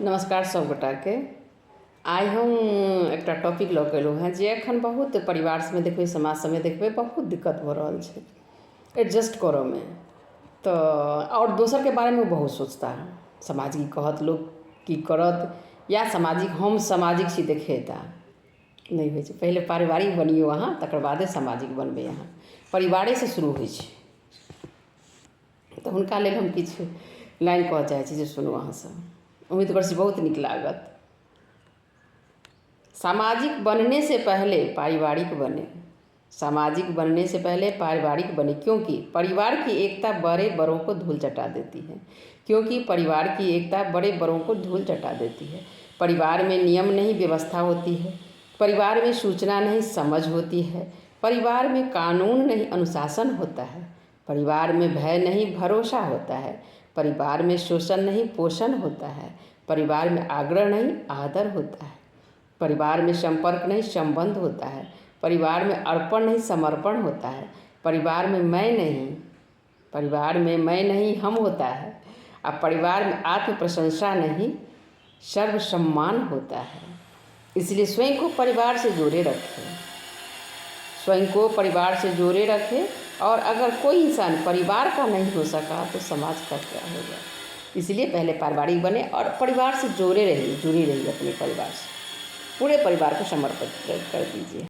नमस्कार सब गोटा के। आइ हम एक टॉपिक लऽ के एलहुँ हैं जे एखन बहुत परिवार में देखबै, समाज में देखबै, बहुत दिक्कत भऽ रहल छै एडजस्ट करऽ में। तो और दोसर के बारे में बहुत सोचता है, समाज की कहत, लोग की करत, या सामाजिक हम सामाजिक छी देखेता नहीं होइ छै। पहले पारिवारिक बनियो अहाँ, तकर बादे सामाजिक बनबै अहाँ। परिवारे से शुरू होइ छै। तो हुनका लेल हम किछु लाइन कहऽ चाहै छी जे सुनू अहाँ सब, उम्मीद करै छी बहुत नीक लागत। सामाजिक बनने से पहले पारिवारिक बने, सामाजिक बनने से पहले पारिवारिक बने, क्योंकि परिवार की एकता बड़े बड़ों को धूल चटा देती है। क्योंकि परिवार की एकता बड़े बड़ों को धूल चटा देती है। परिवार में नियम नहीं व्यवस्था होती है, परिवार में सूचना नहीं समझ होती है, परिवार में कानून नहीं अनुशासन होता है, परिवार में भय नहीं भरोसा होता है, परिवार में शोषण नहीं पोषण होता है, परिवार में आग्रह नहीं आदर होता है, परिवार में संपर्क नहीं संबंध होता है, परिवार में अर्पण नहीं समर्पण होता है, परिवार में मैं नहीं हम होता है, और परिवार में आत्म प्रशंसा नहीं सर्व सम्मान होता है। इसलिए स्वयं को परिवार से जोड़े रखें, स्वयं को परिवार से जोड़े रखें। और अगर कोई इंसान परिवार का नहीं हो सका तो समाज का क्या होगा। इसलिए पहले पारिवारिक बने और परिवार से जुड़ी रहिए अपने परिवार से। पूरे परिवार को समर्पित कर दीजिए।